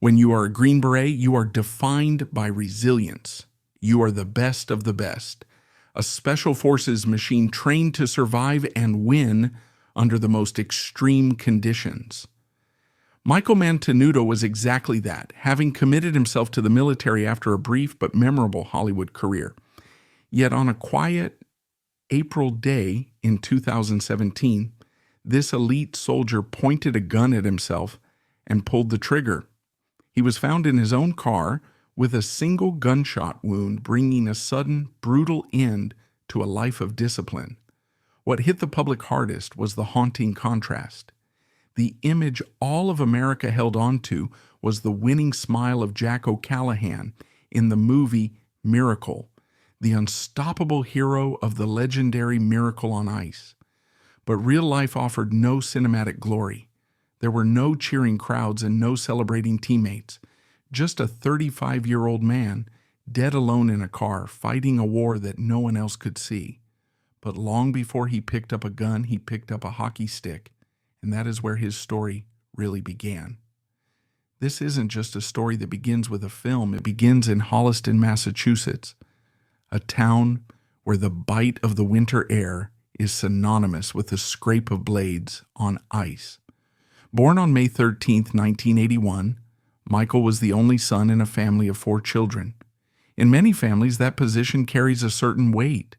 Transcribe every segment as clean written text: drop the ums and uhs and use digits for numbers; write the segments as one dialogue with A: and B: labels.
A: When you are a Green Beret, you are defined by resilience. You are the best of the best, a special forces machine trained to survive and win under the most extreme conditions. Michael Mantenuto was exactly that, having committed himself to the military after a brief but memorable Hollywood career. Yet on a quiet April day in 2017, this elite soldier pointed a gun at himself and pulled the trigger. He was found in his own car with a single gunshot wound, bringing a sudden, brutal end to a life of discipline. What hit the public hardest was the haunting contrast. The image all of America held on to was the winning smile of Jack O'Callahan in the movie Miracle, the unstoppable hero of the legendary Miracle on Ice. But real life offered no cinematic glory. There were no cheering crowds and no celebrating teammates. Just a 35-year-old man, dead alone in a car, fighting a war that no one else could see. But long before he picked up a gun, he picked up a hockey stick, and that is where his story really began. This isn't just a story that begins with a film. It begins in Holliston, Massachusetts, a town where the bite of the winter air is synonymous with the scrape of blades on ice. Born on May 13, 1981, Michael was the only son in a family of 4 children. In many families, that position carries a certain weight.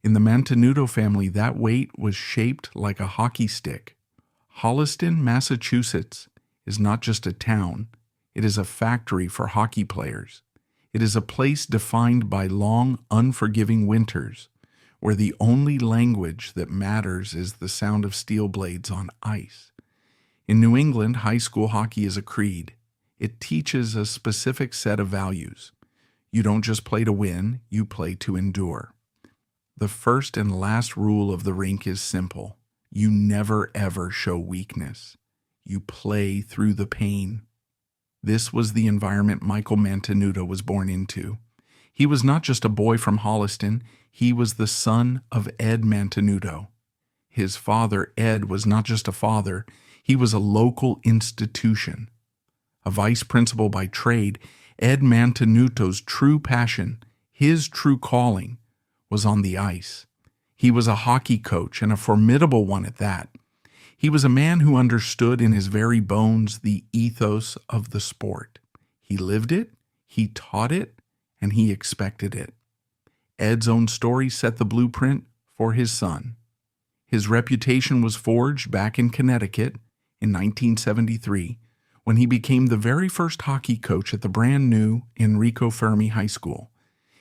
A: In the Mantenuto family, that weight was shaped like a hockey stick. Holliston, Massachusetts is not just a town. It is a factory for hockey players. It is a place defined by long, unforgiving winters, where the only language that matters is the sound of steel blades on ice. In New England, high school hockey is a creed. It teaches a specific set of values. You don't just play to win, you play to endure. The first and last rule of the rink is simple. You never ever show weakness. You play through the pain. This was the environment Michael Mantenuto was born into. He was not just a boy from Holliston, he was the son of Ed Mantenuto. His father, Ed, was not just a father, he was a local institution. A vice principal by trade, Ed Mantenuto's true passion, his true calling, was on the ice. He was a hockey coach, and a formidable one at that. He was a man who understood in his very bones the ethos of the sport. He lived it, he taught it, and he expected it. Ed's own story set the blueprint for his son. His reputation was forged back in Connecticut in 1973 when he became the very first hockey coach at the brand new Enrico Fermi High School.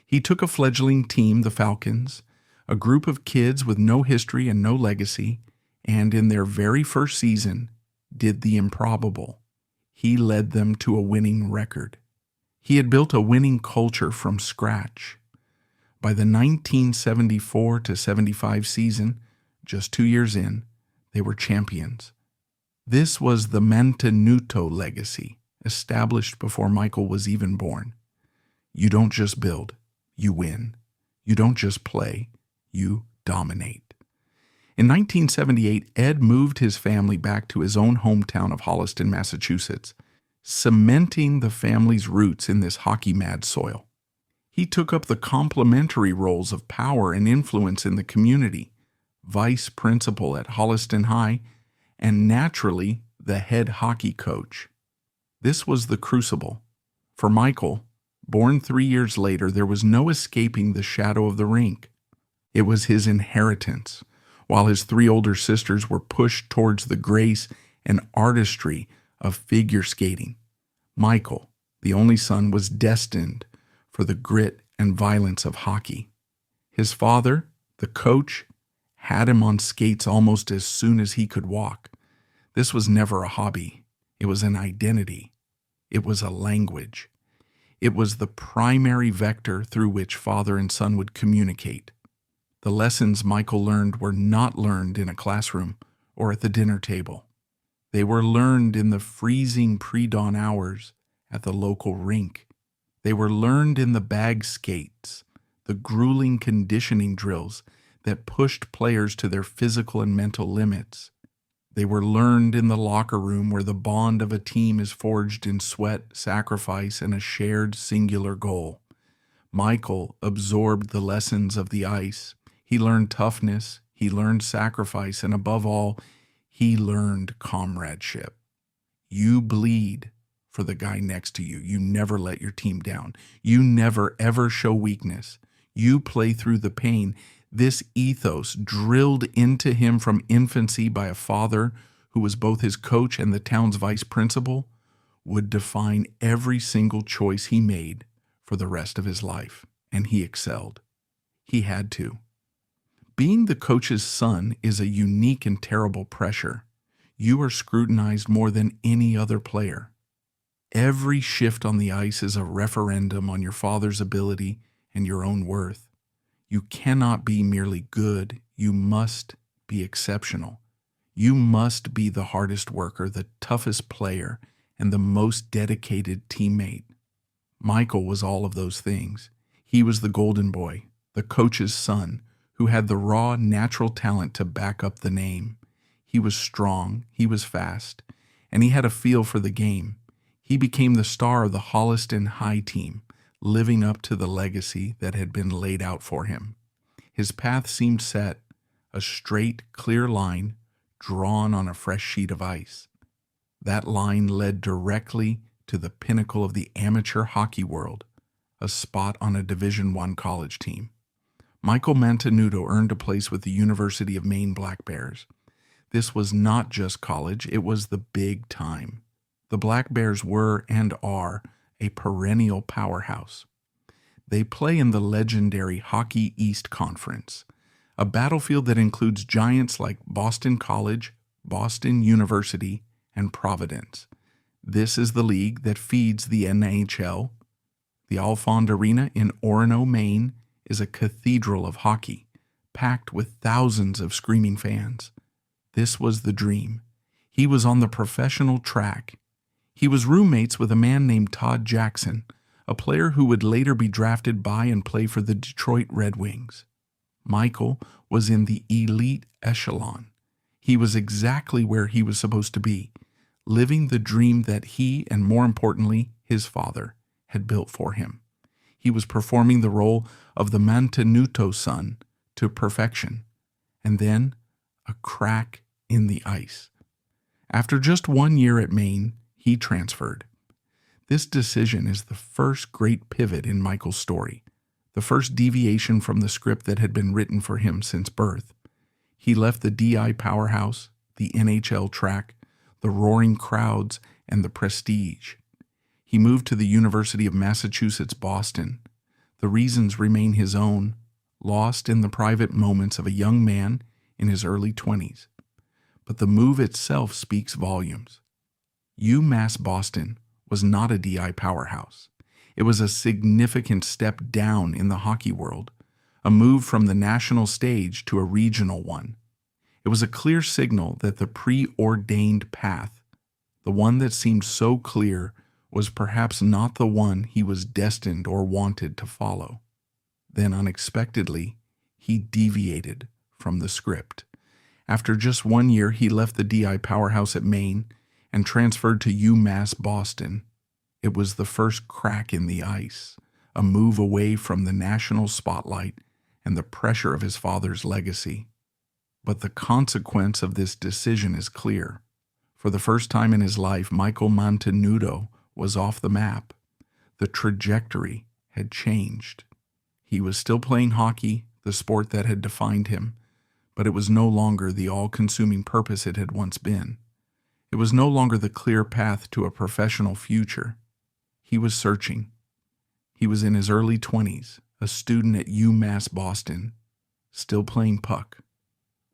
A: He took a fledgling team, the Falcons, a group of kids with no history and no legacy, and in their very first season did the improbable. He led them to a winning record. He had built a winning culture from scratch. By the 1974 to 75 season, just 2 years in, they were champions. This was the Mantenuto legacy, established before Michael was even born. You don't just build, you win. You don't just play, you dominate. In 1978, Ed moved his family back to his own hometown of Holliston, Massachusetts, cementing the family's roots in this hockey-mad soil. He took up the complementary roles of power and influence in the community, vice principal at Holliston High, and naturally, the head hockey coach. This was the crucible. For Michael, born 3 years later, there was no escaping the shadow of the rink. It was his inheritance, while his 3 older sisters were pushed towards the grace and artistry of figure skating. Michael, the only son, was destined for the grit and violence of hockey. His father, the coach, had him on skates almost as soon as he could walk. This was never a hobby. It was an identity. It was a language. It was the primary vector through which father and son would communicate. The lessons Michael learned were not learned in a classroom or at the dinner table. They were learned in the freezing pre-dawn hours at the local rink. They were learned in the bag skates, the grueling conditioning drills that pushed players to their physical and mental limits. They were learned in the locker room where the bond of a team is forged in sweat, sacrifice, and a shared singular goal. Michael absorbed the lessons of the ice. He learned toughness, he learned sacrifice, and above all, he learned comradeship. You bleed for the guy next to you. You never let your team down. You never, ever show weakness. You play through the pain. This ethos, drilled into him from infancy by a father who was both his coach and the town's vice principal, would define every single choice he made for the rest of his life. And he excelled. He had to. Being the coach's son is a unique and terrible pressure. You are scrutinized more than any other player. Every shift on the ice is a referendum on your father's ability and your own worth. You cannot be merely good. You must be exceptional. You must be the hardest worker, the toughest player, and the most dedicated teammate. Michael was all of those things. He was the golden boy, the coach's son, who had the raw, natural talent to back up the name. He was strong, he was fast, and he had a feel for the game. He became the star of the Holliston High team, living up to the legacy that had been laid out for him. His path seemed set, a straight, clear line drawn on a fresh sheet of ice. That line led directly to the pinnacle of the amateur hockey world, a spot on a Division I college team. Michael Mantenuto earned a place with the University of Maine Black Bears. This was not just college, it was the big time. The Black Bears were and are a perennial powerhouse. They play in the legendary Hockey East Conference, a battlefield that includes giants like Boston College, Boston University, and Providence. This is the league that feeds the NHL. The Alfond Arena in Orono, Maine, is a cathedral of hockey, packed with thousands of screaming fans. This was the dream. He was on the professional track. He was roommates with a man named Todd Jackson, a player who would later be drafted by and play for the Detroit Red Wings. Michael was in the elite echelon. He was exactly where he was supposed to be, living the dream that he, and more importantly, his father, had built for him. He was performing the role of the Mantenuto son to perfection. And then a crack in the ice. After just 1 year at Maine, he transferred. This decision is the first great pivot in Michael's story, the first deviation from the script that had been written for him since birth. He left the DI powerhouse, the NHL track, the roaring crowds, and the prestige. He moved to the University of Massachusetts, Boston. The reasons remain his own, lost in the private moments of a young man in his early 20s. But the move itself speaks volumes. UMass Boston was not a DI powerhouse. It was a significant step down in the hockey world, a move from the national stage to a regional one. It was a clear signal that the preordained path, the one that seemed so clear, was perhaps not the one he was destined or wanted to follow. Then unexpectedly, he deviated from the script. After just 1 year, he left the DI powerhouse at Maine and transferred to UMass Boston. It was the first crack in the ice, a move away from the national spotlight and the pressure of his father's legacy. But the consequence of this decision is clear. For the first time in his life, Michael Mantenuto was off the map. The trajectory had changed. He was still playing hockey, the sport that had defined him, but it was no longer the all-consuming purpose it had once been. It was no longer the clear path to a professional future. He was searching. He was in his early 20s, a student at UMass Boston, still playing puck.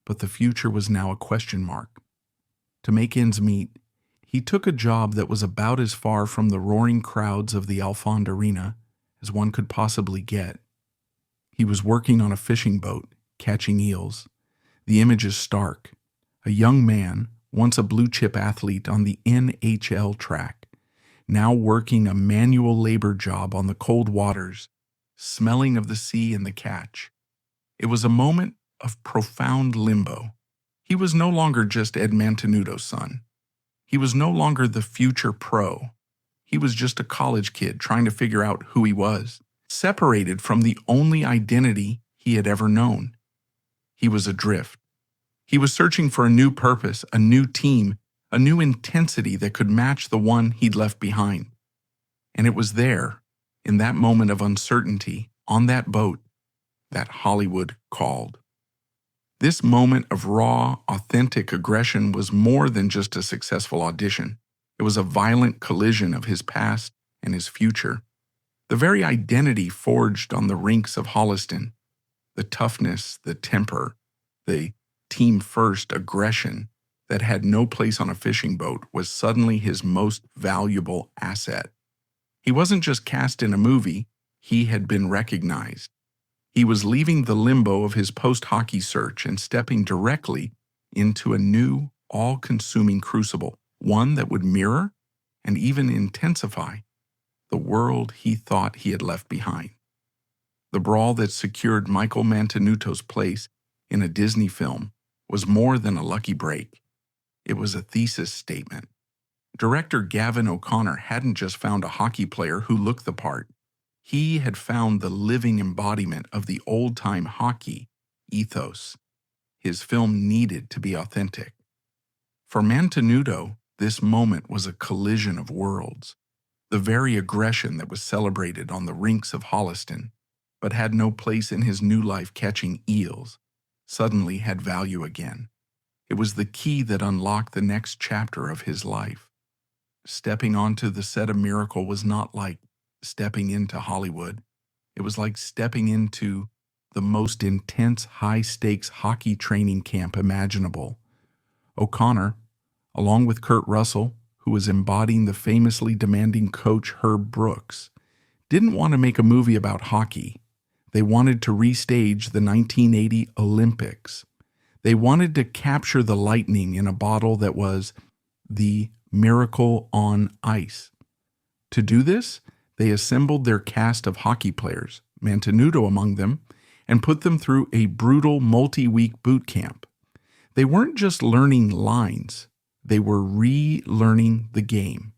A: But the future was now a question mark. To make ends meet, he took a job that was about as far from the roaring crowds of the Alfond Arena as one could possibly get. He was working on a fishing boat, catching eels. The image is stark. A young man, once a blue-chip athlete on the NHL track, now working a manual labor job on the cold waters, smelling of the sea and the catch. It was a moment of profound limbo. He was no longer just Ed Mantenuto's son. He was no longer the future pro. He was just a college kid trying to figure out who he was, separated from the only identity he had ever known. He was adrift. He was searching for a new purpose, a new team, a new intensity that could match the one he'd left behind. And it was there, in that moment of uncertainty, on that boat, that Hollywood called. This moment of raw, authentic aggression was more than just a successful audition. It was a violent collision of his past and his future. The very identity forged on the rinks of Holliston, the toughness, the temper, the team-first aggression that had no place on a fishing boat was suddenly his most valuable asset. He wasn't just cast in a movie, he had been recognized. He was leaving the limbo of his post-hockey search and stepping directly into a new, all-consuming crucible, one that would mirror and even intensify the world he thought he had left behind. The brawl that secured Michael Mantenuto's place in a Disney film was more than a lucky break. It was a thesis statement. Director Gavin O'Connor hadn't just found a hockey player who looked the part. He had found the living embodiment of the old-time hockey ethos. His film needed to be authentic. For Mantenuto, this moment was a collision of worlds. The very aggression that was celebrated on the rinks of Holliston, but had no place in his new life catching eels, suddenly had value again. It was the key that unlocked the next chapter of his life. Stepping onto the set of Miracle was not like stepping into Hollywood. It was like stepping into the most intense, high-stakes hockey training camp imaginable. O'Connor, along with Kurt Russell, who was embodying the famously demanding coach Herb Brooks, didn't want to make a movie about hockey. They wanted to restage the 1980 Olympics. They wanted to capture the lightning in a bottle that was the Miracle on Ice. To do this, they assembled their cast of hockey players, Mantenuto among them, and put them through a brutal multi-week boot camp. They weren't just learning lines, they were relearning the game.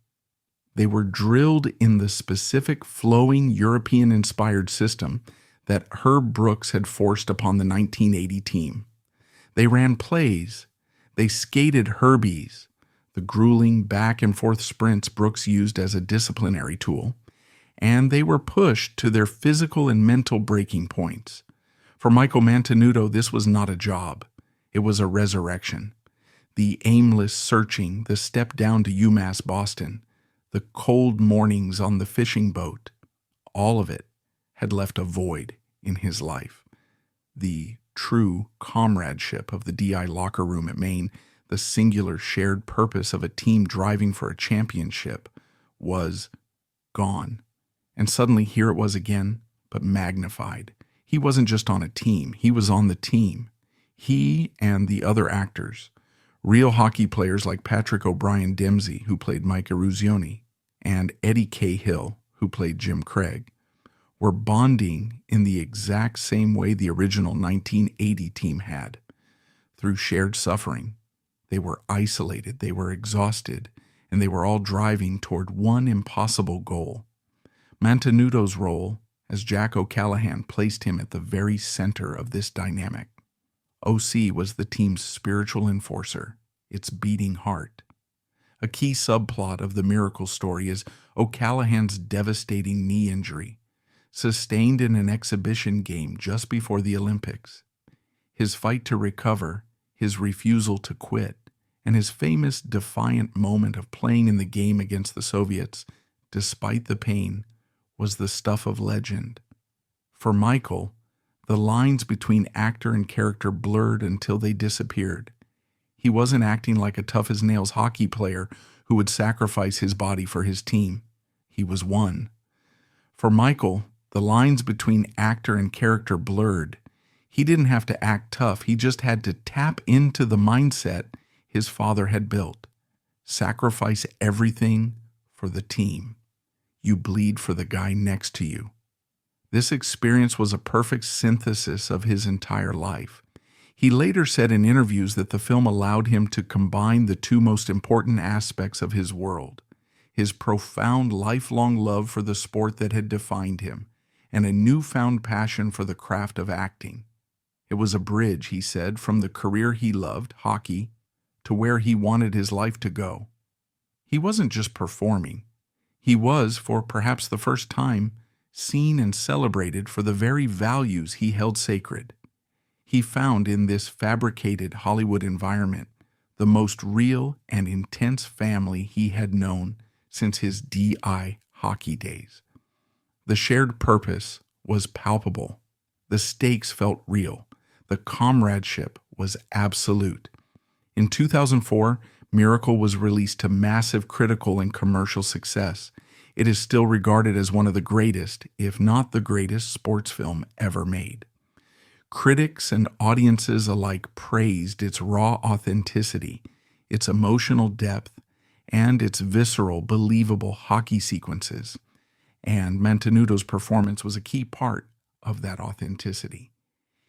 A: They were drilled in the specific flowing European-inspired system that Herb Brooks had forced upon the 1980 team. They ran plays, they skated Herbies, the grueling back-and-forth sprints Brooks used as a disciplinary tool, and they were pushed to their physical and mental breaking points. For Michael Mantenuto, this was not a job. It was a resurrection. The aimless searching, the step down to UMass Boston, the cold mornings on the fishing boat, all of it had left a void in his life. The true comradeship of the DI locker room at Maine, the singular shared purpose of a team driving for a championship, was gone. And suddenly here it was again, but magnified. He wasn't just on a team, he was on the team. He and the other actors, real hockey players like Patrick O'Brien Dempsey, who played Mike Eruzione, and Eddie Cahill, who played Jim Craig, were bonding in the exact same way the original 1980 team had. Through shared suffering, they were isolated, they were exhausted, and they were all driving toward one impossible goal. Mantenuto's role as Jack O'Callahan placed him at the very center of this dynamic. OC was the team's spiritual enforcer, its beating heart. A key subplot of the Miracle story is O'Callahan's devastating knee injury, sustained in an exhibition game just before the Olympics. His fight to recover, his refusal to quit, and his famous defiant moment of playing in the game against the Soviets, despite the pain, was the stuff of legend. For Michael, the lines between actor and character blurred until they disappeared. He wasn't acting like a tough-as-nails hockey player who would sacrifice his body for his team. He was one. For Michael, the lines between actor and character blurred. He didn't have to act tough. He just had to tap into the mindset his father had built. Sacrifice everything for the team. You bleed for the guy next to you. This experience was a perfect synthesis of his entire life. He later said in interviews that the film allowed him to combine the two most important aspects of his world: his profound lifelong love for the sport that had defined him, and a newfound passion for the craft of acting. It was a bridge, he said, from the career he loved, hockey, to where he wanted his life to go. He wasn't just performing. He was, for perhaps the first time, seen and celebrated for the very values he held sacred. He found in this fabricated Hollywood environment the most real and intense family he had known since his DI hockey days. The shared purpose was palpable. The stakes felt real. The comradeship was absolute. In 2004, Miracle was released to massive critical and commercial success. It is still regarded as one of the greatest, if not the greatest, sports film ever made. Critics and audiences alike praised its raw authenticity, its emotional depth, and its visceral, believable hockey sequences. And Mantenuto's performance was a key part of that authenticity.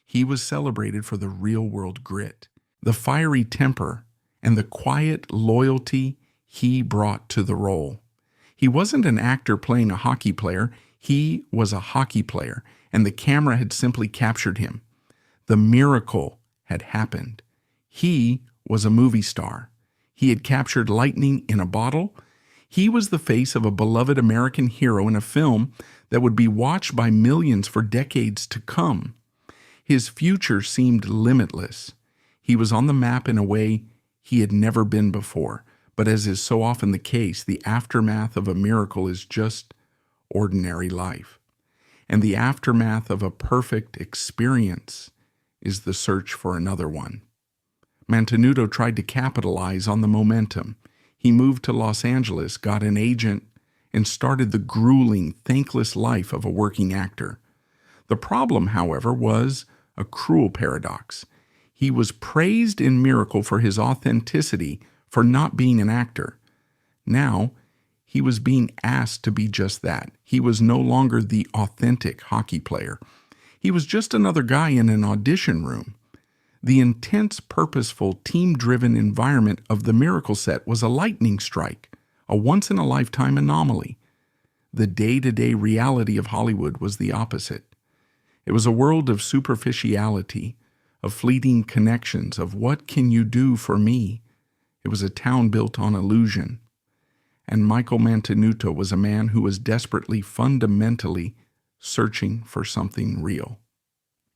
A: He was celebrated for the real-world grit, the fiery temper, and the quiet loyalty he brought to the role. He wasn't an actor playing a hockey player. He was a hockey player, and the camera had simply captured him. The miracle had happened. He was a movie star. He had captured lightning in a bottle. He was the face of a beloved American hero in a film that would be watched by millions for decades to come. His future seemed limitless. He was on the map in a way he had never been before. But as is so often the case, the aftermath of a miracle is just ordinary life. And the aftermath of a perfect experience is the search for another one. Mantenuto tried to capitalize on the momentum. He moved to Los Angeles, got an agent, and started the grueling, thankless life of a working actor. The problem, however, was a cruel paradox. He was praised in Miracle for his authenticity, for not being an actor. Now, he was being asked to be just that. He was no longer the authentic hockey player. He was just another guy in an audition room. The intense, purposeful, team-driven environment of the Miracle set was a lightning strike, a once-in-a-lifetime anomaly. The day-to-day reality of Hollywood was the opposite. It was a world of superficiality, of fleeting connections, of what can you do for me? It was a town built on illusion. And Michael Mantenuto was a man who was desperately, fundamentally searching for something real.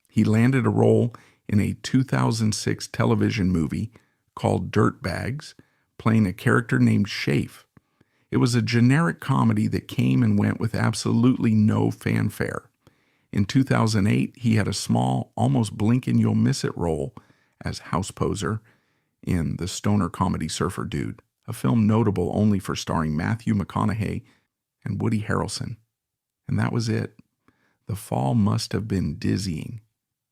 A: He landed a role in a 2006 television movie called Dirtbags, playing a character named Shafe. It was a generic comedy that came and went with absolutely no fanfare. In 2008, he had a small, almost blink-and-you'll-miss-it role as house poser in The Stoner Comedy Surfer Dude, a film notable only for starring Matthew McConaughey and Woody Harrelson. And that was it. The fall must have been dizzying.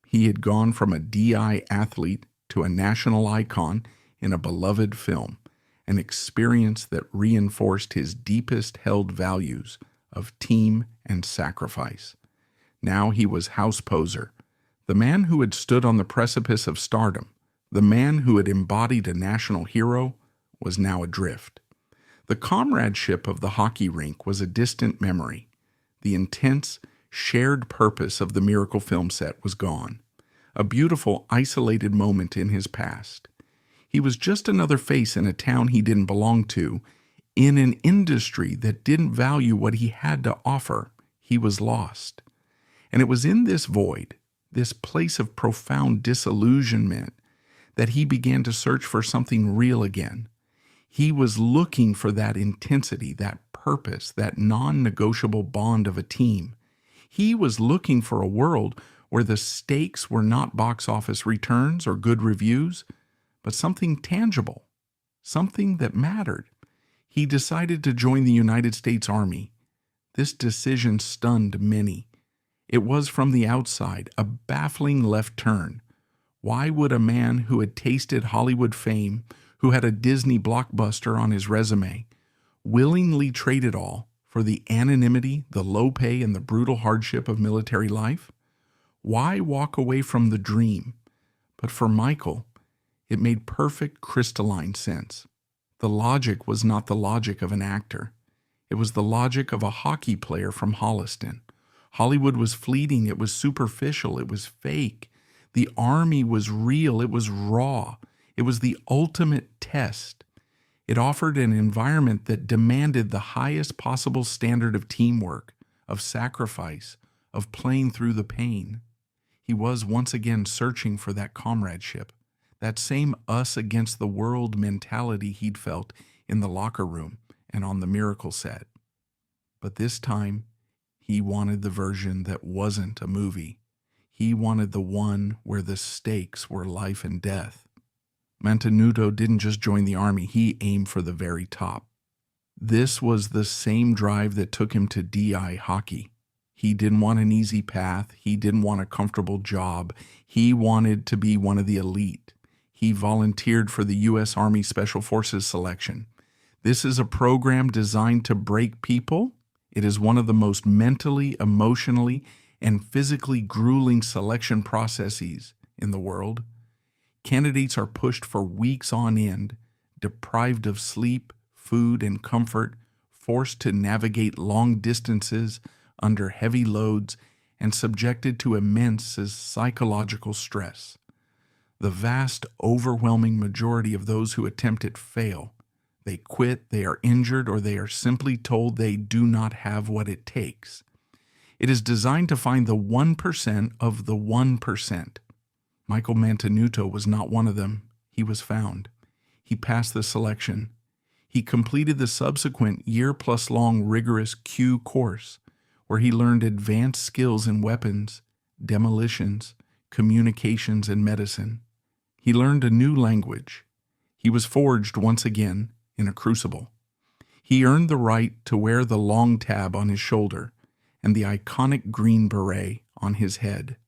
A: He had gone from a DI athlete to a national icon in a beloved film, an experience that reinforced his deepest held values of team and sacrifice. Now he was house poser, the man who had stood on the precipice of stardom. The man who had embodied a national hero was now adrift. The comradeship of the hockey rink was a distant memory. The intense, shared purpose of the Miracle film set was gone, a beautiful, isolated moment in his past. He was just another face in a town he didn't belong to, in an industry that didn't value what he had to offer. He was lost. And it was in this void, this place of profound disillusionment, that he began to search for something real again. He was looking for that intensity, that purpose, that non-negotiable bond of a team. He was looking for a world where the stakes were not box office returns or good reviews, but something tangible, something that mattered. He decided to join the United States Army. This decision stunned many. It was, from the outside, a baffling left turn. Why would a man who had tasted Hollywood fame, who had a Disney blockbuster on his resume, willingly trade it all for the anonymity, the low pay, and the brutal hardship of military life? Why walk away from the dream, But for Michael, it made perfect crystalline sense. The logic was not the logic of an actor. It was the logic of a hockey player from Holliston. Hollywood was fleeting, it was superficial, it was fake. The army was real, it was raw. It was the ultimate test. It offered an environment that demanded the highest possible standard of teamwork, of sacrifice, of playing through the pain. He was once again searching for that comradeship, that same us against the world mentality he'd felt in the locker room and on the Miracle set. But this time, he wanted the version that wasn't a movie. He wanted the one where the stakes were life and death. Mantenuto didn't just join the army, he aimed for the very top. This was the same drive that took him to DI hockey. He didn't want an easy path. He didn't want a comfortable job. He wanted to be one of the elite. He volunteered for the U.S. Army Special Forces selection. This is a program designed to break people. It is one of the most mentally, emotionally, and physically grueling selection processes in the world. Candidates are pushed for weeks on end, deprived of sleep, food, and comfort, forced to navigate long distances under heavy loads, and subjected to immense psychological stress. The vast, overwhelming majority of those who attempt it fail. They quit, they are injured, or they are simply told they do not have what it takes. It is designed to find the 1% of the 1%. Michael Mantenuto was not one of them. He was found. He passed the selection. He completed the subsequent year-plus-long rigorous Q course, where he learned advanced skills in weapons, demolitions, communications, and medicine. He learned a new language. He was forged once again in a crucible. He earned the right to wear the long tab on his shoulder and the iconic green beret on his head.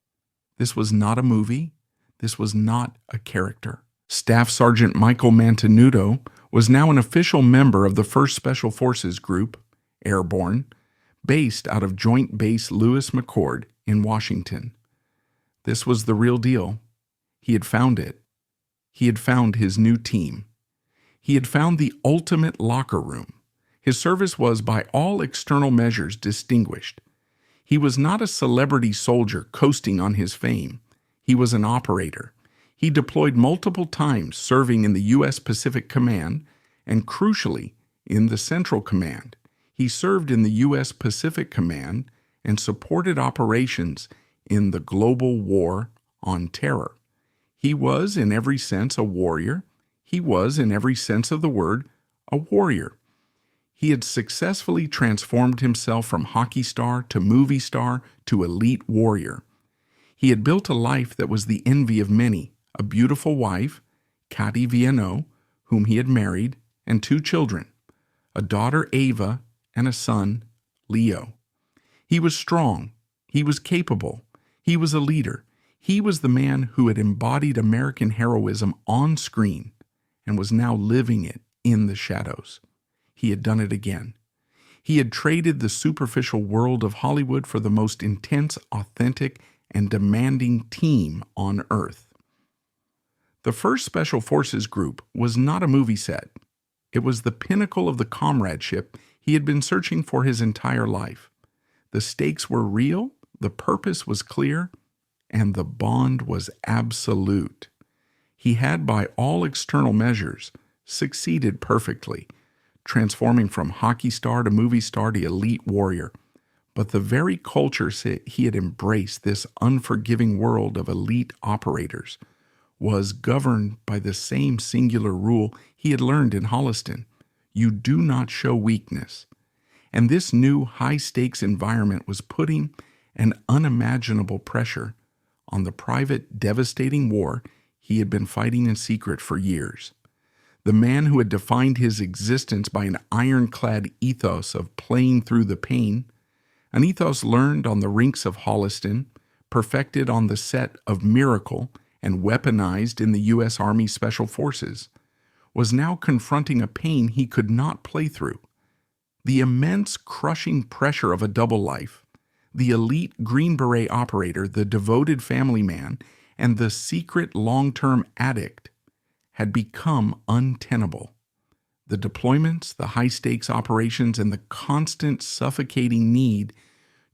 A: This was not a movie. This was not a character. Staff Sergeant Michael Mantenuto was now an official member of the 1st Special Forces Group, Airborne, based out of Joint Base Lewis McChord in Washington. This was the real deal. He had found it. He had found his new team. He had found the ultimate locker room. His service was, by all external measures, distinguished. He was not a celebrity soldier coasting on his fame. He was an operator. He deployed multiple times, serving in the U.S. Pacific Command and, crucially, in the Central Command. He served in the U.S. Pacific Command and supported operations in the global war on terror. He was, in every sense, a warrior. He was, in every sense of the word, a warrior. He had successfully transformed himself from hockey star to movie star to elite warrior. He had built a life that was the envy of many, a beautiful wife, Cathy Viano, whom he had married, and 2 children, a daughter, Ava, and a son, Leo. He was strong. He was capable. He was a leader. He was the man who had embodied American heroism on screen and was now living it in the shadows. He had done it again. He had traded the superficial world of Hollywood for the most intense, authentic, and demanding team on Earth. The 1st Special Forces Group was not a movie set. It was the pinnacle of the comradeship he had been searching for his entire life. The stakes were real, the purpose was clear, and the bond was absolute. He had, by all external measures, succeeded perfectly, transforming from hockey star to movie star to elite warrior. But the very culture he had embraced, this unforgiving world of elite operators, was governed by the same singular rule he had learned in Holliston. You do not show weakness. And this new high-stakes environment was putting an unimaginable pressure on the private, devastating war he had been fighting in secret for years. The man who had defined his existence by an ironclad ethos of playing through the pain, an ethos learned on the rinks of Holliston, perfected on the set of Miracle, and weaponized in the U.S. Army Special Forces, was now confronting a pain he could not play through. The immense, crushing pressure of a double life, the elite Green Beret operator, the devoted family man, and the secret long-term addict had become untenable. The deployments, the high-stakes operations, and the constant suffocating need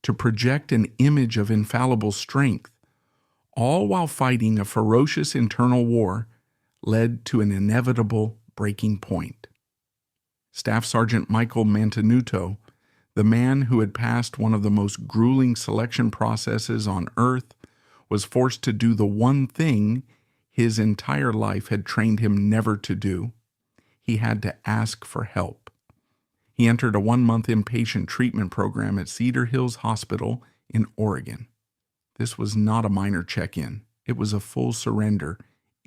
A: to project an image of infallible strength, all while fighting a ferocious internal war, led to an inevitable breaking point. Staff Sergeant Michael Mantenuto, the man who had passed one of the most grueling selection processes on Earth, was forced to do the one thing his entire life had trained him never to do. He had to ask for help. He entered a 1-month inpatient treatment program at Cedar Hills Hospital in Oregon. This was not a minor check-in. It was a full surrender,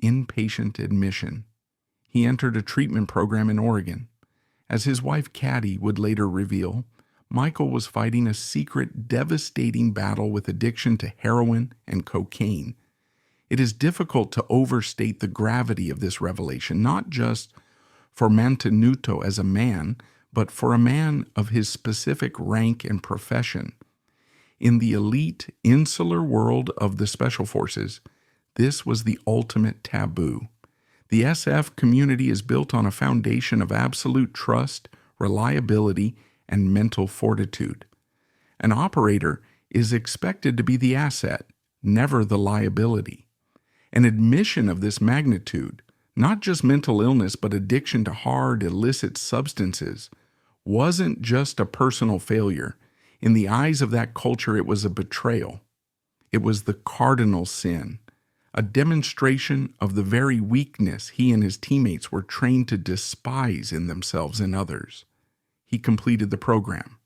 A: inpatient admission. He entered a treatment program in Oregon. As his wife Caddy would later reveal, Michael was fighting a secret, devastating battle with addiction to heroin and cocaine. It is difficult to overstate the gravity of this revelation, not just for Mantenuto as a man, but for a man of his specific rank and profession. In the elite, insular world of the Special Forces, this was the ultimate taboo. The SF community is built on a foundation of absolute trust, reliability, and mental fortitude. An operator is expected to be the asset, never the liability. An admission of this magnitude, not just mental illness but addiction to hard, illicit substances, wasn't just a personal failure. In the eyes of that culture, it was a betrayal. It was the cardinal sin, a demonstration of the very weakness he and his teammates were trained to despise in themselves and others. He completed the program.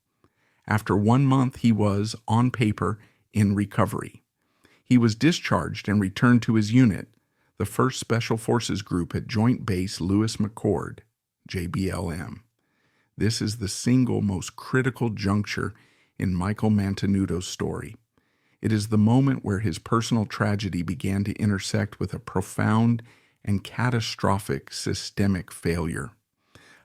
A: After 1 month, he was, on paper, in recovery. He was discharged and returned to his unit, the 1st Special Forces Group at Joint Base Lewis McChord, JBLM. This is the single most critical juncture in Michael Mantenuto's story. It is the moment where his personal tragedy began to intersect with a profound and catastrophic systemic failure.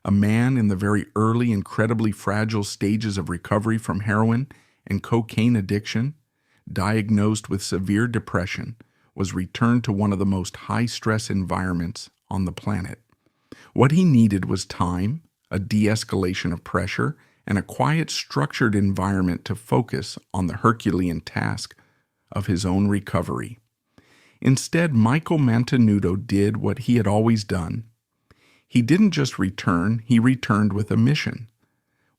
A: A man in the very early, incredibly fragile stages of recovery from heroin and cocaine addiction, diagnosed with severe depression, was returned to one of the most high-stress environments on the planet. What he needed was time, a de-escalation of pressure, and a quiet, structured environment to focus on the Herculean task of his own recovery. Instead, Michael Mantenuto did what he had always done. He didn't just return, he returned with a mission.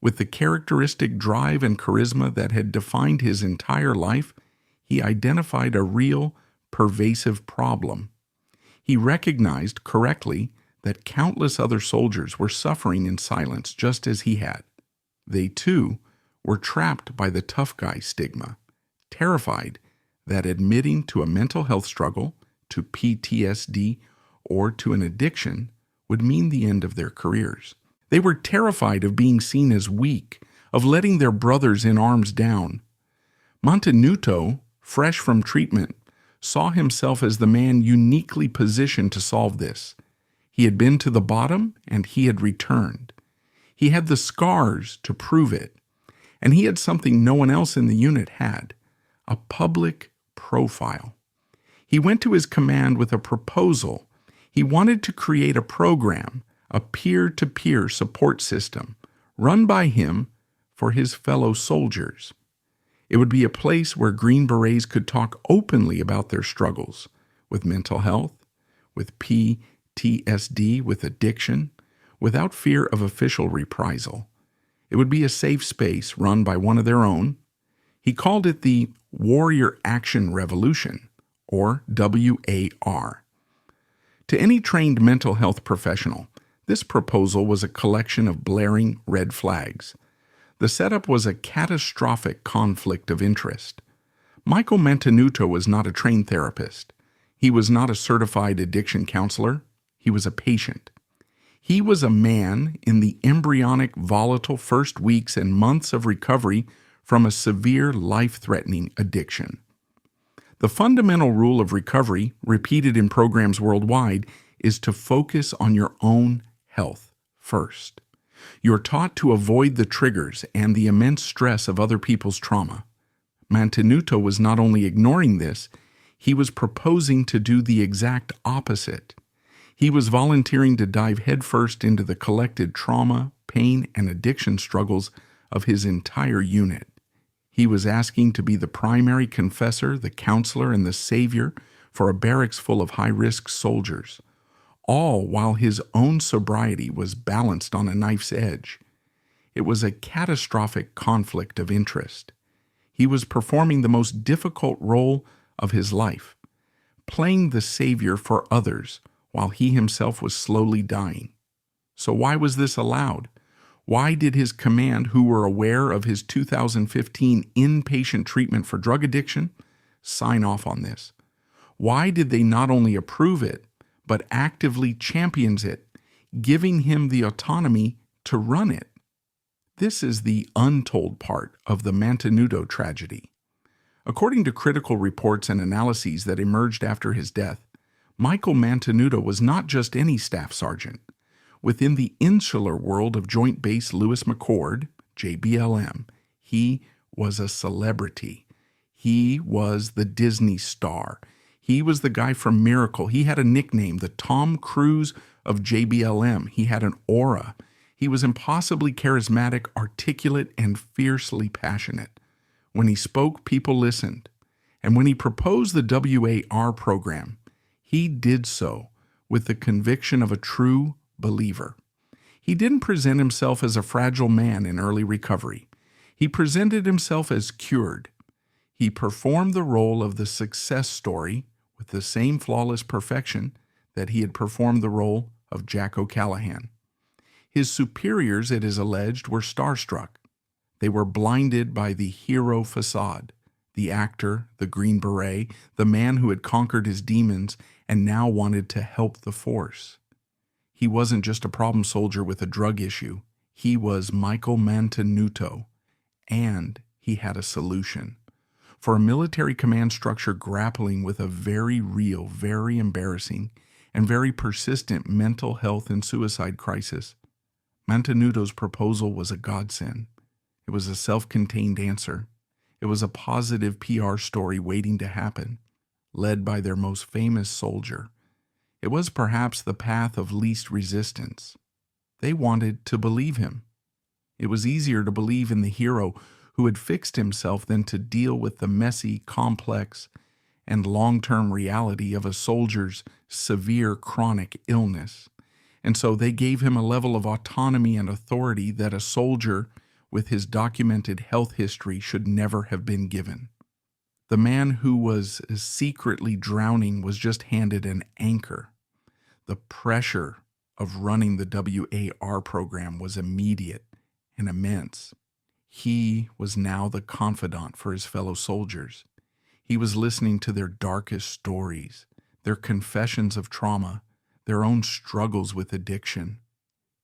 A: With the characteristic drive and charisma that had defined his entire life, he identified a real, pervasive problem. He recognized correctly that countless other soldiers were suffering in silence just as he had. They, too, were trapped by the tough guy stigma, terrified that admitting to a mental health struggle, to PTSD, or to an addiction would mean the end of their careers. They were terrified of being seen as weak, of letting their brothers in arms down. Mantenuto, fresh from treatment, saw himself as the man uniquely positioned to solve this. He had been to the bottom, and he had returned. He had the scars to prove it, and he had something no one else in the unit had, a public profile. He went to his command with a proposal. He wanted to create a program, a peer-to-peer support system, run by him for his fellow soldiers. It would be a place where Green Berets could talk openly about their struggles with mental health, with PTSD, with addiction, without fear of official reprisal. It would be a safe space run by one of their own. He called it the Warrior Action Revolution, or WAR. To any trained mental health professional, this proposal was a collection of blaring red flags. The setup was a catastrophic conflict of interest. Michael Mantenuto was not a trained therapist. He was not a certified addiction counselor. He was a patient. He was a man in the embryonic, volatile first weeks and months of recovery from a severe, life-threatening addiction. The fundamental rule of recovery, repeated in programs worldwide, is to focus on your own health first. You're taught to avoid the triggers and the immense stress of other people's trauma. Mantenuto was not only ignoring this, He was proposing to do the exact opposite. He was volunteering to dive headfirst into the collected trauma, pain, and addiction struggles of his entire unit. He was asking to be the primary confessor, the counselor, and the savior for a barracks full of high-risk soldiers, all while his own sobriety was balanced on a knife's edge. It was a catastrophic conflict of interest. He was performing the most difficult role of his life, playing the savior for others while he himself was slowly dying. So why was this allowed? Why did his command, who were aware of his 2015 inpatient treatment for drug addiction, sign off on this? Why did they not only approve it, but actively champions it, giving him the autonomy to run it? This is the untold part of the Mantenuto tragedy. According to critical reports and analyses that emerged after his death, Michael Mantenuto was not just any staff sergeant. Within the insular world of Joint Base Lewis McChord, JBLM, he was a celebrity. He was the Disney star. He was the guy from Miracle. He had a nickname, the Tom Cruise of JBLM. He had an aura. He was impossibly charismatic, articulate, and fiercely passionate. When he spoke, people listened. And when he proposed the WAR program, he did so with the conviction of a true believer. He didn't present himself as a fragile man in early recovery. He presented himself as cured. He performed the role of the success story with the same flawless perfection that he had performed the role of Jack O'Callahan. His superiors, it is alleged, were starstruck. They were blinded by the hero facade, the actor, the Green Beret, the man who had conquered his demons and now wanted to help the force. He wasn't just a problem soldier with a drug issue. He was Michael Mantenuto, and he had a solution. For a military command structure grappling with a very real, very embarrassing, and very persistent mental health and suicide crisis, Mantenuto's proposal was a godsend. It was a self-contained answer. It was a positive PR story waiting to happen, led by their most famous soldier. It was perhaps the path of least resistance. They wanted to believe him. It was easier to believe in the hero who had fixed himself than to deal with the messy, complex, and long-term reality of a soldier's severe chronic illness. And so they gave him a level of autonomy and authority that a soldier with his documented health history should never have been given. The man who was secretly drowning was just handed an anchor. The pressure of running the WAR program was immediate and immense. He was now the confidant for his fellow soldiers. He was listening to their darkest stories, their confessions of trauma, their own struggles with addiction.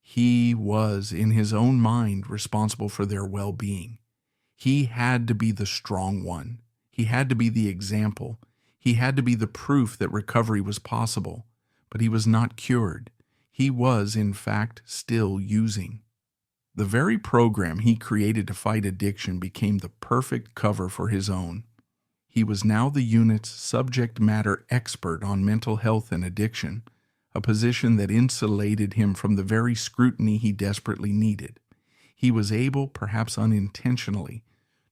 A: He was, in his own mind, responsible for their well-being. He had to be the strong one. He had to be the example. He had to be the proof that recovery was possible. But he was not cured. He was, in fact, still using. The very program he created to fight addiction became the perfect cover for his own. He was now the unit's subject matter expert on mental health and addiction, a position that insulated him from the very scrutiny he desperately needed. He was able, perhaps unintentionally,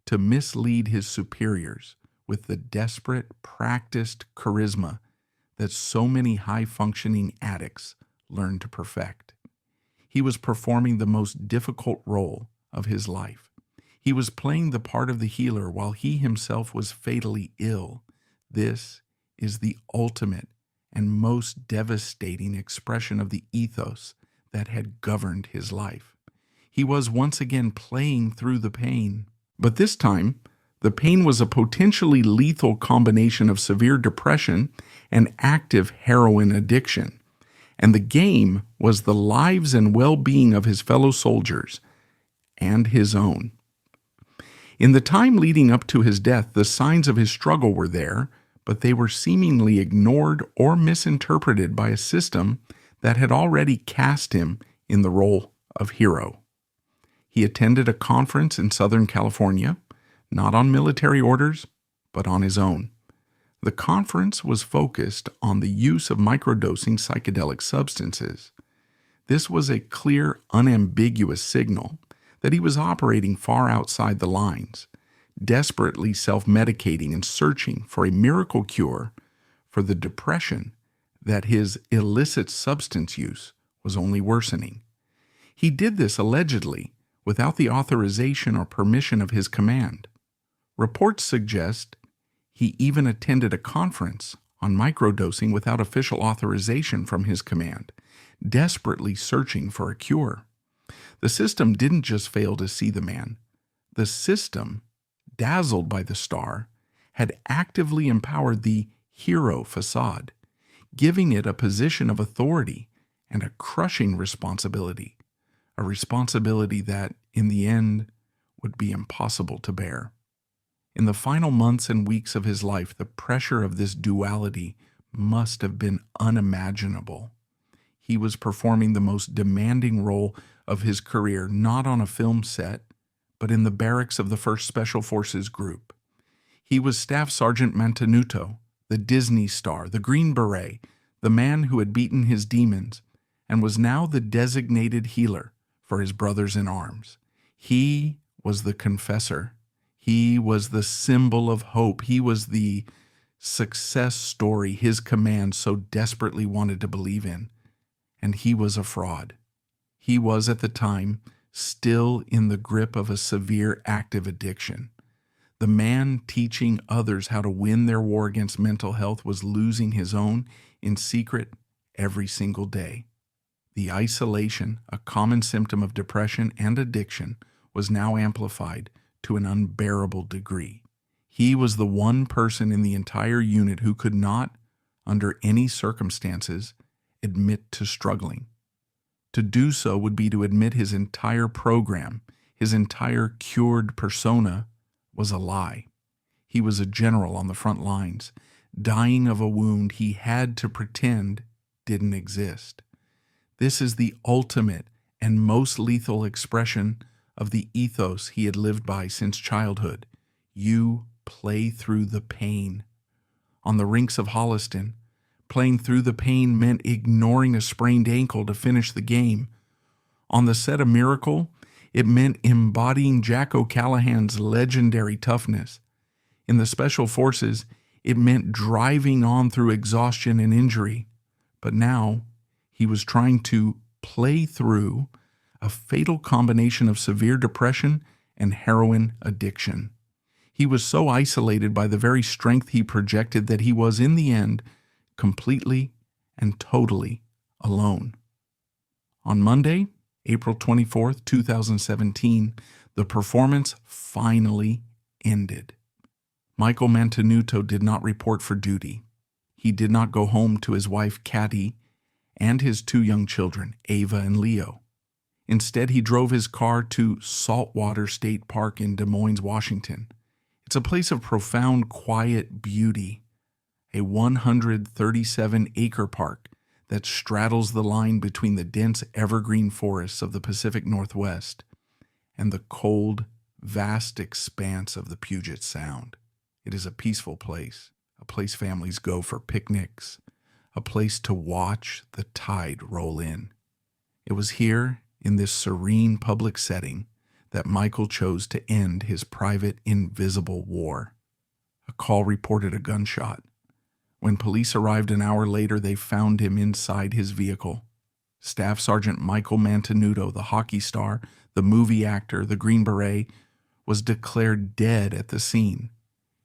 A: to mislead his superiors with the desperate, practiced charisma that so many high-functioning addicts learn to perfect. He was performing the most difficult role of his life. He was playing the part of the healer while he himself was fatally ill. This is the ultimate and most devastating expression of the ethos that had governed his life. He was once again playing through the pain. But this time, the pain was a potentially lethal combination of severe depression and active heroin addiction. And the game was the lives and well-being of his fellow soldiers and his own. In the time leading up to his death, the signs of his struggle were there, but they were seemingly ignored or misinterpreted by a system that had already cast him in the role of hero. He attended a conference in Southern California, not on military orders, but on his own. The conference was focused on the use of microdosing psychedelic substances. This was a clear, unambiguous signal that he was operating far outside the lines, desperately self-medicating and searching for a miracle cure for the depression that his illicit substance use was only worsening. He did this allegedly without the authorization or permission of his command. Reports suggest he even attended a conference on microdosing without official authorization from his command, desperately searching for a cure. The system didn't just fail to see the man. The system, dazzled by the star, had actively empowered the hero facade, giving it a position of authority and a crushing responsibility, a responsibility that, in the end, would be impossible to bear. In the final months and weeks of his life, the pressure of this duality must have been unimaginable. He was performing the most demanding role of his career, not on a film set, but in the barracks of the 1st Special Forces Group. He was Staff Sergeant Mantenuto, the Disney star, the Green Beret, the man who had beaten his demons, and was now the designated healer for his brothers in arms. He was the confessor. He was the symbol of hope. He was the success story his command so desperately wanted to believe in. And he was a fraud. He was, at the time, still in the grip of a severe active addiction. The man teaching others how to win their war against mental health was losing his own in secret every single day. The isolation, a common symptom of depression and addiction, was now amplified to an unbearable degree. He was the one person in the entire unit who could not, under any circumstances, admit to struggling. To do so would be to admit his entire program, his entire cured persona, was a lie. He was a general on the front lines, dying of a wound he had to pretend didn't exist. This is the ultimate and most lethal expression of the ethos he had lived by since childhood. You play through the pain. On the rinks of Holliston, playing through the pain meant ignoring a sprained ankle to finish the game. On the set of Miracle, it meant embodying Jack O'Callahan's legendary toughness. In the Special Forces, it meant driving on through exhaustion and injury. But now, he was trying to play through a fatal combination of severe depression and heroin addiction. He was so isolated by the very strength he projected that he was, in the end, completely and totally alone. On Monday, April 24th, 2017, the performance finally ended. Michael Mantenuto did not report for duty. He did not go home to his wife, Katty, and his 2 young children, Ava and Leo. Instead, he drove his car to Saltwater State Park in Des Moines, Washington. It's a place of profound, quiet beauty, a 137-acre park that straddles the line between the dense evergreen forests of the Pacific Northwest and the cold, vast expanse of the Puget Sound. It is a peaceful place, a place families go for picnics, a place to watch the tide roll in. It was here, in this serene public setting, that Michael chose to end his private, invisible war. A call reported a gunshot. When police arrived an hour later, they found him inside his vehicle. Staff Sergeant Michael Mantenuto, the hockey star, the movie actor, the Green Beret, was declared dead at the scene.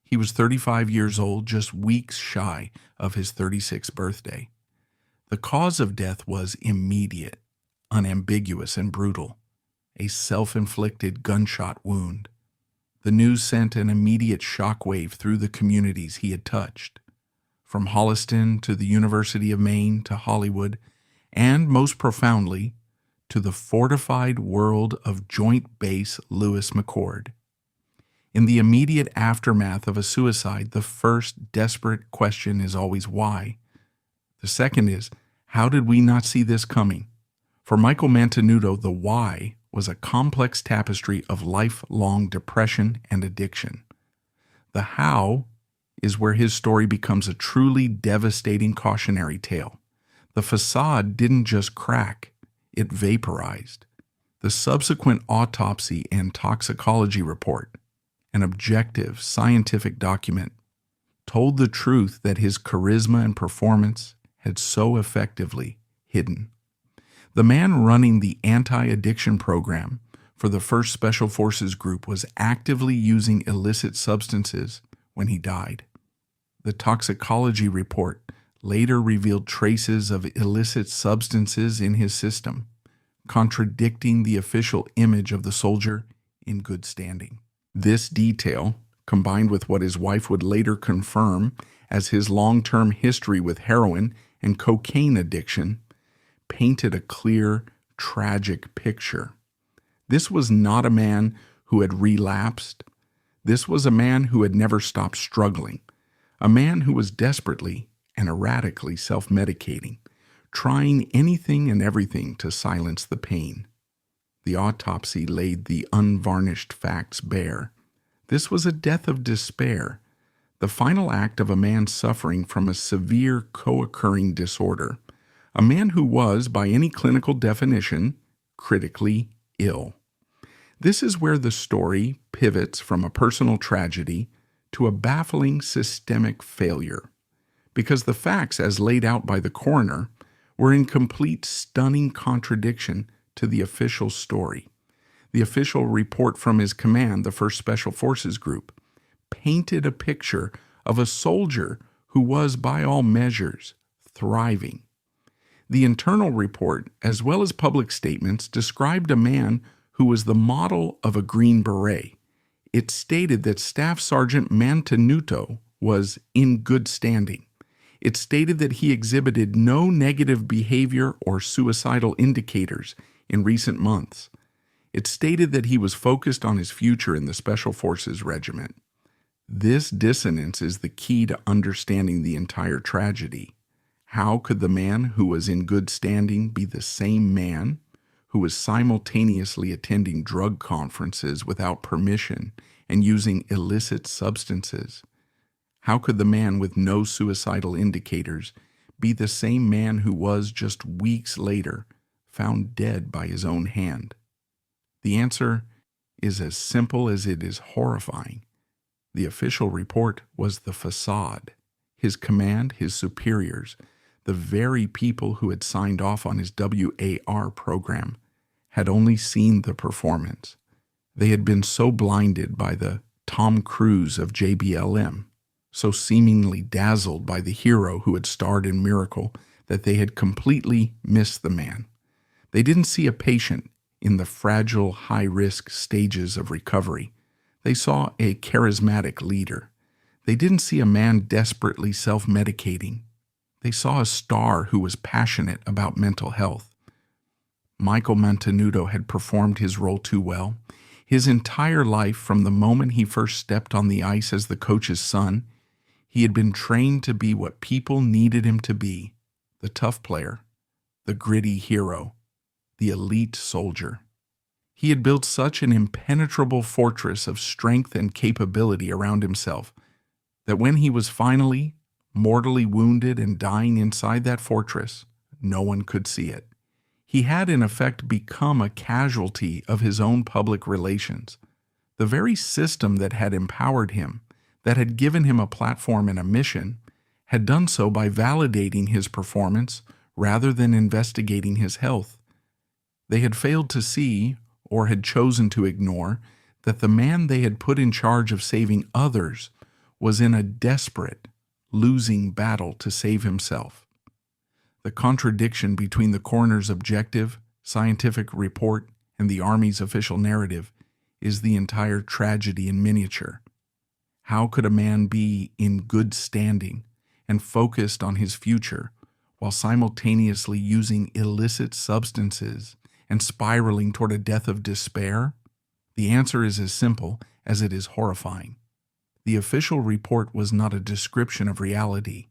A: He was 35 years old, just weeks shy of his 36th birthday. The cause of death was immediate, unambiguous, and brutal. A self-inflicted gunshot wound. The news sent an immediate shockwave through the communities he had touched. From Holliston to the University of Maine to Hollywood, and most profoundly, to the fortified world of Joint Base Lewis McChord. In the immediate aftermath of a suicide, the first desperate question is always why. The second is, how did we not see this coming? For Michael Mantenuto, the why was a complex tapestry of lifelong depression and addiction. The how is where his story becomes a truly devastating cautionary tale. The facade didn't just crack, it vaporized. The subsequent autopsy and toxicology report, an objective scientific document, told the truth that his charisma and performance had so effectively hidden. The man running the anti-addiction program for the 1st Special Forces Group was actively using illicit substances when he died. The toxicology report later revealed traces of illicit substances in his system, contradicting the official image of the soldier in good standing. This detail, combined with what his wife would later confirm as his long-term history with heroin and cocaine addiction, painted a clear, tragic picture. This was not a man who had relapsed. This was a man who had never stopped struggling, a man who was desperately and erratically self-medicating, trying anything and everything to silence the pain. The autopsy laid the unvarnished facts bare. This was a death of despair, the final act of a man suffering from a severe co-occurring disorder, a man who was, by any clinical definition, critically ill. This is where the story pivots from a personal tragedy to a baffling systemic failure, because the facts as laid out by the coroner were in complete stunning contradiction to the official story. The official report from his command, the 1st Special Forces Group, painted a picture of a soldier who was, by all measures, thriving. The internal report, as well as public statements, described a man who was the model of a Green Beret. It stated that Staff Sergeant Mantenuto was in good standing. It stated that he exhibited no negative behavior or suicidal indicators in recent months. It stated that he was focused on his future in the Special Forces Regiment. This dissonance is the key to understanding the entire tragedy. How could the man who was in good standing be the same man who was simultaneously attending drug conferences without permission and using illicit substances? How could the man with no suicidal indicators be the same man who was, just weeks later, found dead by his own hand? The answer is as simple as it is horrifying. The official report was the facade. His command, his superiors, the very people who had signed off on his WAR program, had only seen the performance. They had been so blinded by the Tom Cruise of JBLM, so seemingly dazzled by the hero who had starred in Miracle, that they had completely missed the man. They didn't see a patient in the fragile, high-risk stages of recovery. They saw a charismatic leader. They didn't see a man desperately self-medicating. They saw a star who was passionate about mental health. Michael Mantenuto had performed his role too well. His entire life, from the moment he first stepped on the ice as the coach's son, he had been trained to be what people needed him to be: the tough player, the gritty hero, the elite soldier. He had built such an impenetrable fortress of strength and capability around himself that when he was finally mortally wounded and dying inside that fortress, no one could see it. He had in effect become a casualty of his own public relations. The very system that had empowered him, that had given him a platform and a mission, had done so by validating his performance rather than investigating his health. They had failed to see, or had chosen to ignore, that the man they had put in charge of saving others was in a desperate, losing battle to save himself. The contradiction between the coroner's objective, scientific report, and the Army's official narrative is the entire tragedy in miniature. How could a man be in good standing and focused on his future while simultaneously using illicit substances and spiraling toward a death of despair? The answer is as simple as it is horrifying. The official report was not a description of reality.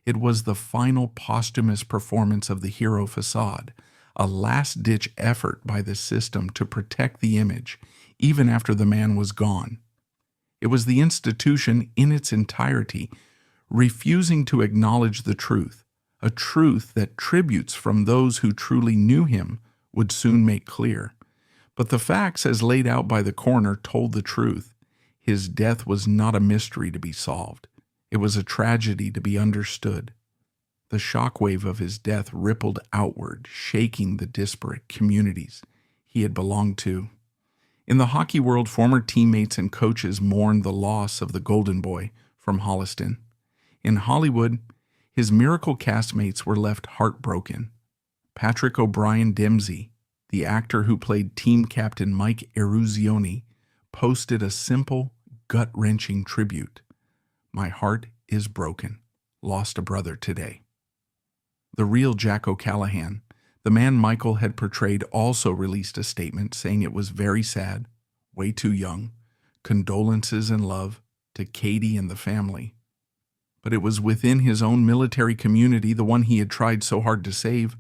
A: It was the final posthumous performance of the hero facade, a last-ditch effort by the system to protect the image, even after the man was gone. It was the institution in its entirety, refusing to acknowledge the truth, a truth that tributes from those who truly knew him would soon make clear. But the facts as laid out by the coroner told the truth. His death was not a mystery to be solved. It was a tragedy to be understood. The shockwave of his death rippled outward, shaking the disparate communities he had belonged to. In the hockey world, former teammates and coaches mourned the loss of the Golden Boy from Holliston. In Hollywood, his miracle castmates were left heartbroken. Patrick O'Brien Dempsey, the actor who played team captain Mike Eruzione, posted a simple, gut-wrenching tribute. "My heart is broken. Lost a brother today." The real Jack O'Callahan, the man Michael had portrayed, also released a statement saying it was very sad, way too young, condolences and love to Katie and the family. But it was within his own military community, the one he had tried so hard to save,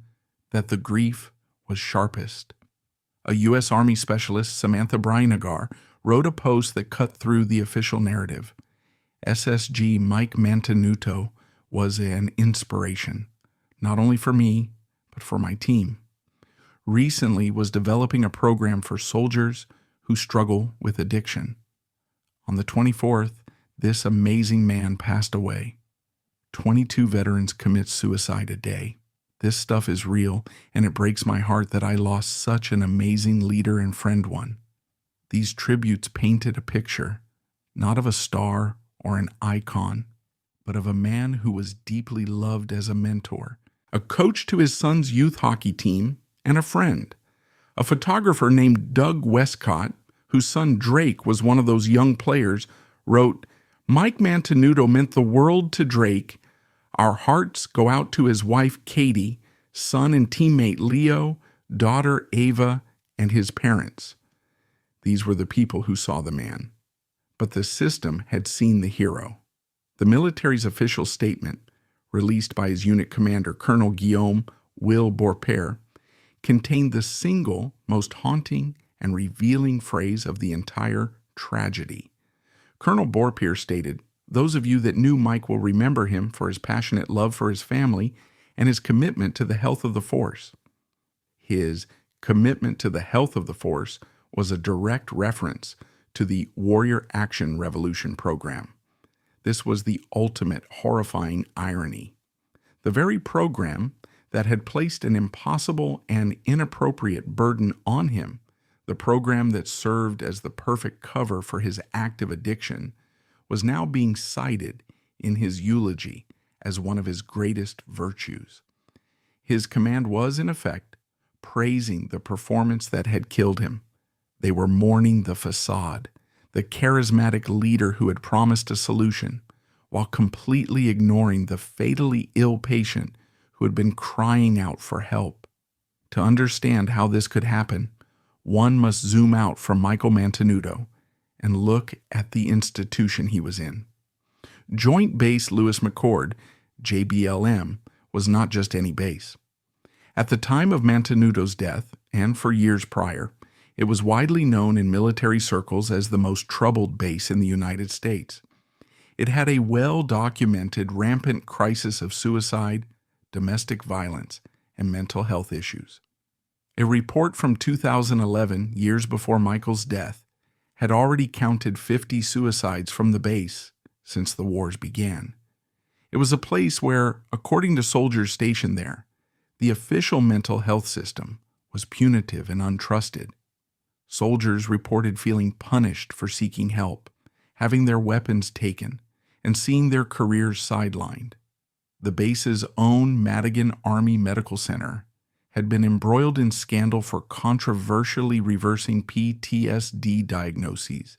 A: that the grief was sharpest. A U.S. Army specialist, Samantha Brinagar, wrote a post that cut through the official narrative. SSG Mike Mantenuto was an inspiration, not only for me, but for my team. Recently was developing a program for soldiers who struggle with addiction. On the 24th, this amazing man passed away. 22 veterans commit suicide a day. This stuff is real, and it breaks my heart that I lost such an amazing leader and friend one. These tributes painted a picture, not of a star or an icon, but of a man who was deeply loved as a mentor, a coach to his son's youth hockey team, and a friend. A photographer named Doug Westcott, whose son Drake was one of those young players, wrote, "Mike Mantenuto meant the world to Drake. Our hearts go out to his wife Katie, son and teammate Leo, daughter Ava, and his parents." These were the people who saw the man. But the system had seen the hero. The military's official statement, released by his unit commander, Colonel Guillaume Will Beaupere, contained the single most haunting and revealing phrase of the entire tragedy. Colonel Beaupere stated, "Those of you that knew Mike will remember him for his passionate love for his family and his commitment to the health of the force." His commitment to the health of the force was a direct reference to the Warrior Action Revolution program. This was the ultimate horrifying irony. The very program that had placed an impossible and inappropriate burden on him, the program that served as the perfect cover for his active addiction, was now being cited in his eulogy as one of his greatest virtues. His command was, in effect, praising the performance that had killed him. They were mourning the facade, the charismatic leader who had promised a solution, while completely ignoring the fatally ill patient who had been crying out for help. To understand how this could happen, one must zoom out from Michael Mantenuto and look at the institution he was in. Joint Base Lewis McChord, JBLM, was not just any base. At the time of Mantenuto's death, and for years prior, it was widely known in military circles as the most troubled base in the United States. It had a well-documented rampant crisis of suicide, domestic violence, and mental health issues. A report from 2011, years before Michael's death, had already counted 50 suicides from the base since the wars began. It was a place where, according to soldiers stationed there, the official mental health system was punitive and untrusted. Soldiers reported feeling punished for seeking help, having their weapons taken, and seeing their careers sidelined. The base's own Madigan Army Medical Center had been embroiled in scandal for controversially reversing PTSD diagnoses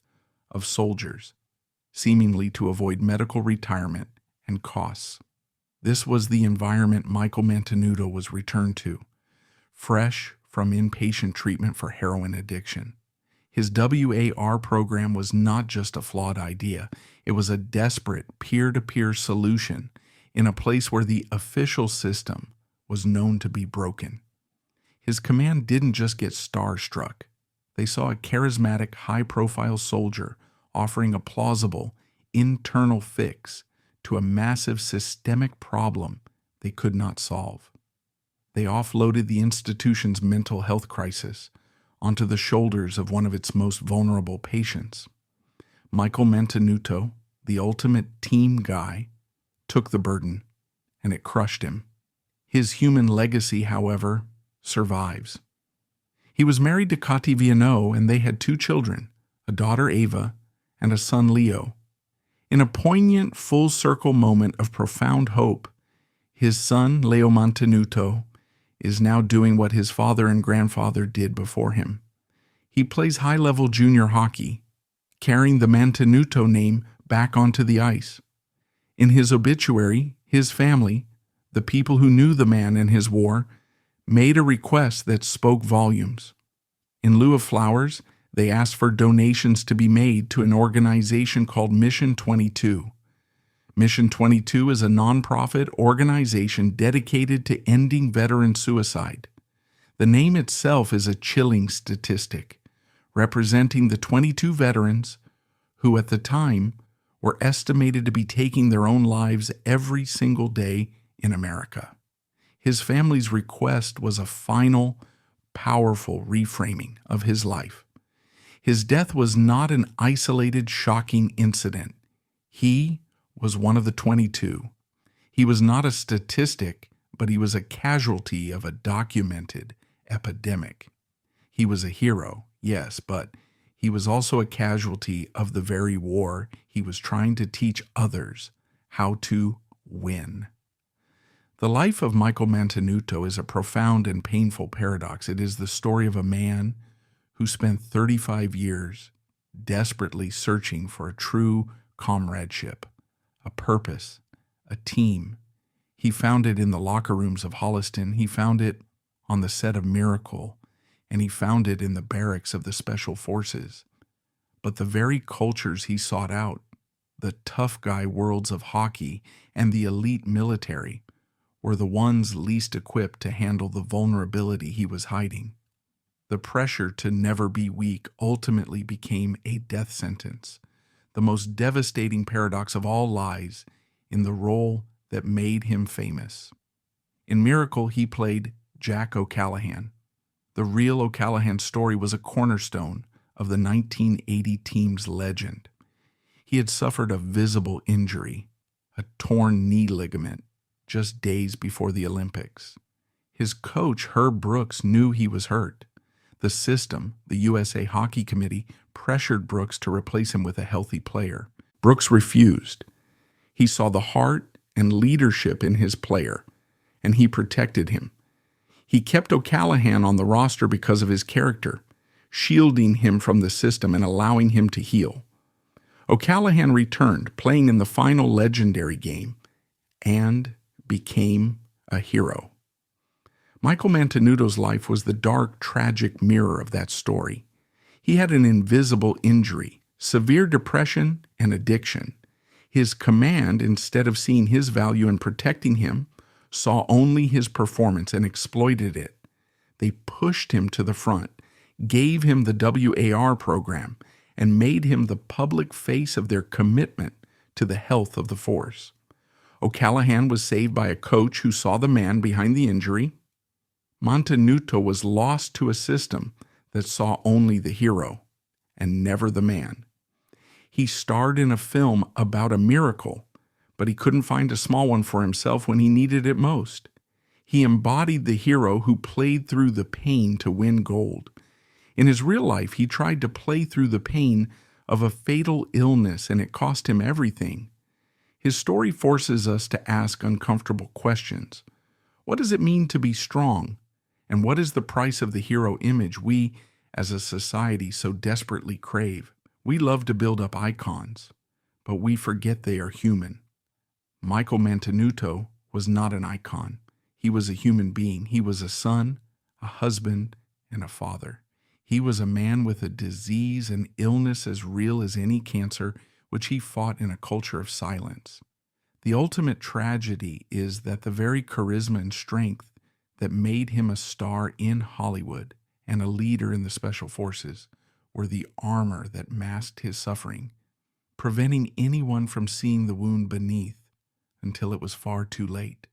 A: of soldiers, seemingly to avoid medical retirement and costs. This was the environment Michael Mantenuto was returned to, fresh from inpatient treatment for heroin addiction. His WAR program was not just a flawed idea, it was a desperate peer-to-peer solution in a place where the official system was known to be broken. His command didn't just get starstruck. They saw a charismatic, high-profile soldier offering a plausible internal fix to a massive systemic problem they could not solve. They offloaded the institution's mental health crisis onto the shoulders of one of its most vulnerable patients. Michael Mantenuto, the ultimate team guy, took the burden, and it crushed him. His human legacy, however, survives. He was married to Kati Viano, and they had 2 children, a daughter Ava and a son Leo. In a poignant full-circle moment of profound hope, his son, Leo Mantenuto, is now doing what his father and grandfather did before him. He plays high-level junior hockey, carrying the Mantenuto name back onto the ice. In his obituary, his family, the people who knew the man and his war, made a request that spoke volumes. In lieu of flowers, they asked for donations to be made to an organization called Mission 22. Mission 22 is a nonprofit organization dedicated to ending veteran suicide. The name itself is a chilling statistic, representing the 22 veterans who at the time were estimated to be taking their own lives every single day in America. His family's request was a final, powerful reframing of his life. His death was not an isolated, shocking incident. He was one of the 22. He was not a statistic, but he was a casualty of a documented epidemic. He was a hero, yes, but he was also a casualty of the very war he was trying to teach others how to win. The life of Michael Mantenuto is a profound and painful paradox. It is the story of a man who spent 35 years desperately searching for a true comradeship, a purpose, a team. He found it in the locker rooms of Holliston. He found it on the set of Miracle, and he found it in the barracks of the Special Forces. But the very cultures he sought out, the tough guy worlds of hockey and the elite military, were the ones least equipped to handle the vulnerability he was hiding. The pressure to never be weak ultimately became a death sentence. The most devastating paradox of all lies in the role that made him famous. In Miracle, he played Jack O'Callahan. The real O'Callahan story was a cornerstone of the 1980 team's legend. He had suffered a visible injury, a torn knee ligament, just days before the Olympics. His coach, Herb Brooks, knew he was hurt. The system, the USA Hockey Committee, pressured Brooks to replace him with a healthy player. Brooks refused. He saw the heart and leadership in his player, and he protected him. He kept O'Callahan on the roster because of his character, shielding him from the system and allowing him to heal. O'Callahan returned, playing in the final legendary game, and became a hero. Michael Mantenuto's life was the dark, tragic mirror of that story. He had an invisible injury, severe depression, and addiction. His command, instead of seeing his value and protecting him, saw only his performance and exploited it. They pushed him to the front, gave him the WAR program, and made him the public face of their commitment to the health of the force. O'Callahan was saved by a coach who saw the man behind the injury. Mantenuto was lost to a system that saw only the hero and never the man. He starred in a film about a miracle, but he couldn't find a small one for himself when he needed it most. He embodied the hero who played through the pain to win gold. In his real life, he tried to play through the pain of a fatal illness, and it cost him everything. His story forces us to ask uncomfortable questions. What does it mean to be strong? And what is the price of the hero image we, as a society, so desperately crave? We love to build up icons, but we forget they are human. Michael Mantenuto was not an icon. He was a human being. He was a son, a husband, and a father. He was a man with a disease and illness as real as any cancer, which he fought in a culture of silence. The ultimate tragedy is that the very charisma and strength that made him a star in Hollywood and a leader in the Special Forces were the armor that masked his suffering. preventing anyone from seeing the wound beneath until it was far too late.